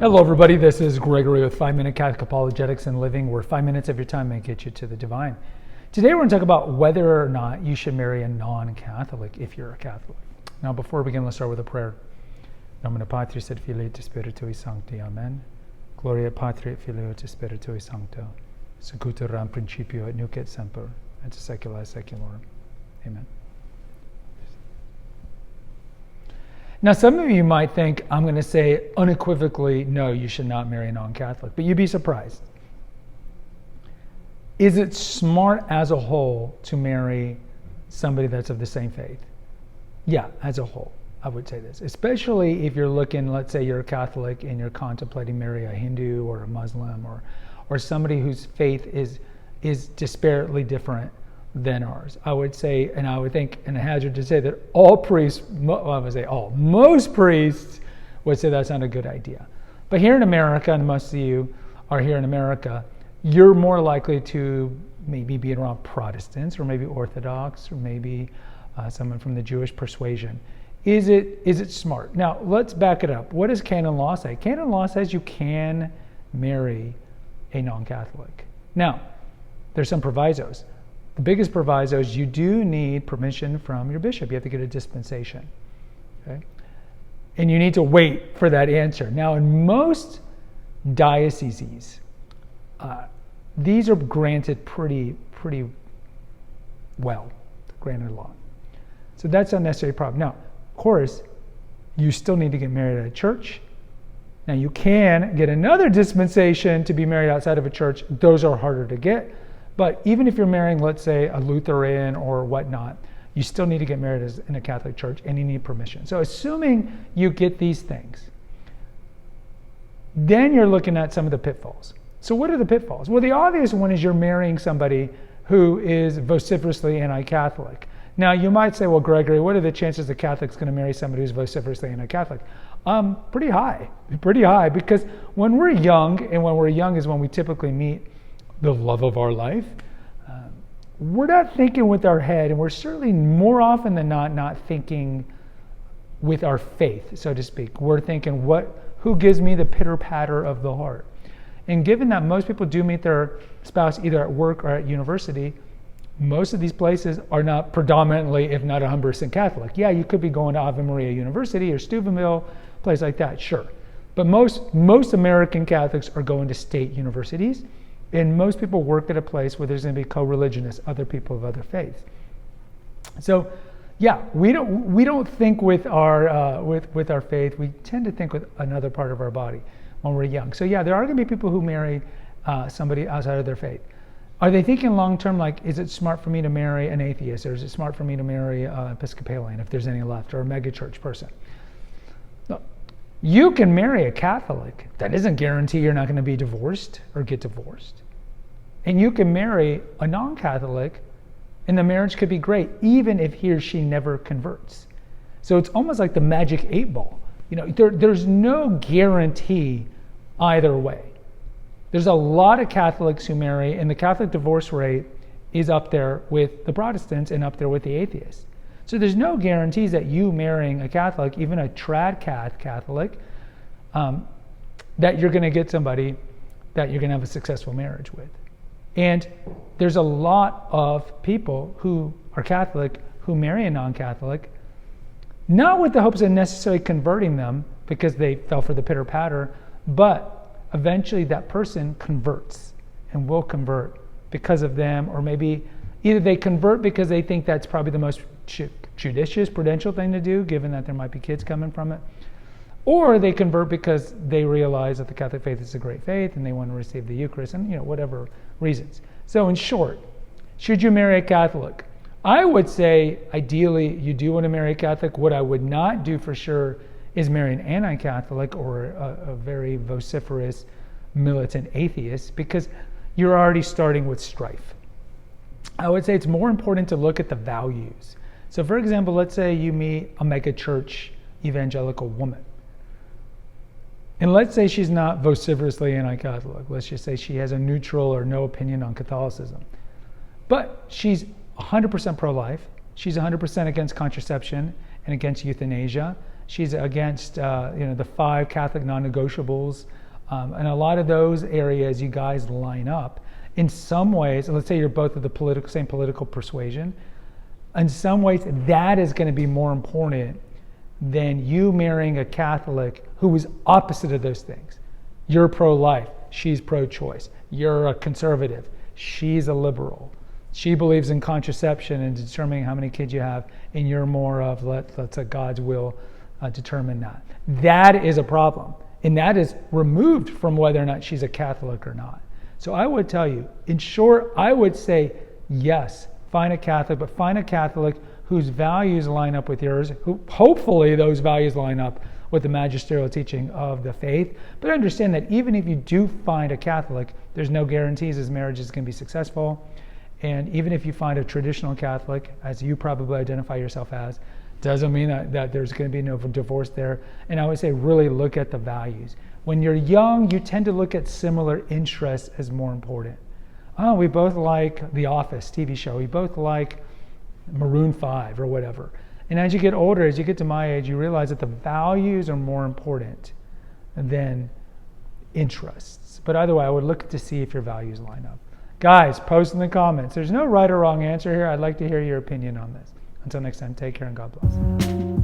Hello everybody, this is Gregory with 5 Minute Catholic Apologetics and Living, where 5 minutes of your time may get you to the divine. Today we're going to talk about whether or not you should marry a non-Catholic if you're a Catholic. Now before we begin, let's start with a prayer. Nomine Patris et Filii et Spiritui Sancti. Amen. Gloria Patri et Filio et Spiritui Sancto. Secutor in principio et nunc et semper et saecula saeculorum. Amen. Now, some of you might think I'm going to say unequivocally, no, you should not marry a non-Catholic, but you'd be surprised. Is it smart as a whole to marry somebody that's of the same faith? Yeah, as a whole, I would say this, especially if you're looking, let's say you're a Catholic and you're contemplating marry a Hindu or a Muslim or somebody whose faith is disparately different than ours. I would say, and I would think, and I hazard to say that all priests, most priests would say that's not a good idea. But here in America, and most of you are here in America, you're more likely to maybe be around Protestants or maybe Orthodox or maybe someone from the Jewish persuasion. Is it smart? Now, let's back it up. What does canon law say? Canon law says you can marry a non-Catholic. Now, there's some provisos. The biggest proviso is you do need permission from your bishop. You have to get a dispensation. Okay? And you need to wait for that answer. Now, in most dioceses, these are granted pretty well, granted law. So that's not necessarily a problem. Now, of course, you still need to get married at a church. Now, you can get another dispensation to be married outside of a church. Those are harder to get. But even if you're marrying, let's say, a Lutheran or whatnot, you still need to get married in a Catholic church and you need permission. So assuming you get these things, then you're looking at some of the pitfalls. So what are the pitfalls? Well, the obvious one is you're marrying somebody who is vociferously anti-Catholic. Now, you might say, well, Gregory, what are the chances the Catholic's going to marry somebody who's vociferously anti-Catholic? Pretty high, because when we're young, and when we're young is when we typically meet the love of our life, we're not thinking with our head, and we're certainly more often than not thinking with our faith, so to speak. We're thinking, who gives me the pitter-patter of the heart? And given that most people do meet their spouse either at work or at university, most of these places are not predominantly, if not 100% Catholic. Yeah, you could be going to Ave Maria University or Steubenville, place like that, sure. But most American Catholics are going to state universities. And most people work at a place where there's going to be co-religionists, other people of other faiths. So, yeah, we don't think with our with our faith. We tend to think with another part of our body when we're young. So, yeah, there are going to be people who marry somebody outside of their faith. Are they thinking long term, like, is it smart for me to marry an atheist, or is it smart for me to marry an Episcopalian, if there's any left, or a megachurch person? No. You can marry a Catholic. That doesn't guarantee you're not going to be divorced or get divorced. And you can marry a non-Catholic, and the marriage could be great, even if he or she never converts. So it's almost like the magic 8 ball. There's no guarantee either way. There's a lot of Catholics who marry, and the Catholic divorce rate is up there with the Protestants and up there with the atheists. So there's no guarantees that you marrying a Catholic, even a trad Catholic, that you're going to get somebody that you're going to have a successful marriage with. And there's a lot of people who are Catholic who marry a non-Catholic, not with the hopes of necessarily converting them because they fell for the pitter-patter, but eventually that person converts and will convert because of them, or maybe either they convert because they think that's probably the most judicious, prudential thing to do, given that there might be kids coming from it, or they convert because they realize that the Catholic faith is a great faith and they want to receive the Eucharist, and whatever reasons. So in short, should you marry a Catholic? I would say ideally you do want to marry a Catholic. What I would not do for sure is marry an anti-Catholic or a very vociferous militant atheist, because you're already starting with strife. I would say it's more important to look at the values. So for example, let's say you meet a megachurch evangelical woman. And let's say she's not vociferously anti-Catholic. Let's just say she has a neutral or no opinion on Catholicism. But she's 100% pro-life. She's 100% against contraception and against euthanasia. She's against the 5 Catholic non-negotiables. And a lot of those areas you guys line up. In some ways, let's say you're both of the same political persuasion, in some ways that is going to be more important than you marrying a Catholic who is opposite of those things. You're pro-life, she's pro-choice. You're a conservative, she's a liberal. She believes in contraception and determining how many kids you have, and you're more of let's let God's will determine that. That is a problem. And that is removed from whether or not she's a Catholic or not. So I would tell you, in short, I would say yes, find a Catholic, but find a Catholic whose values line up with yours, who hopefully those values line up with the magisterial teaching of the faith. But understand that even if you do find a Catholic, there's no guarantees his marriage is going to be successful. And even if you find a traditional Catholic, as you probably identify yourself as, doesn't mean that there's going to be no divorce there. And I would say really look at the values. When you're young, you tend to look at similar interests as more important. Oh, we both like The Office TV show. We both like Maroon 5 or whatever. And as you get older, as you get to my age, you realize that the values are more important than interests. But either way, I would look to see if your values line up. Guys, post in the comments. There's no right or wrong answer here. I'd like to hear your opinion on this. Until next time, take care and God bless.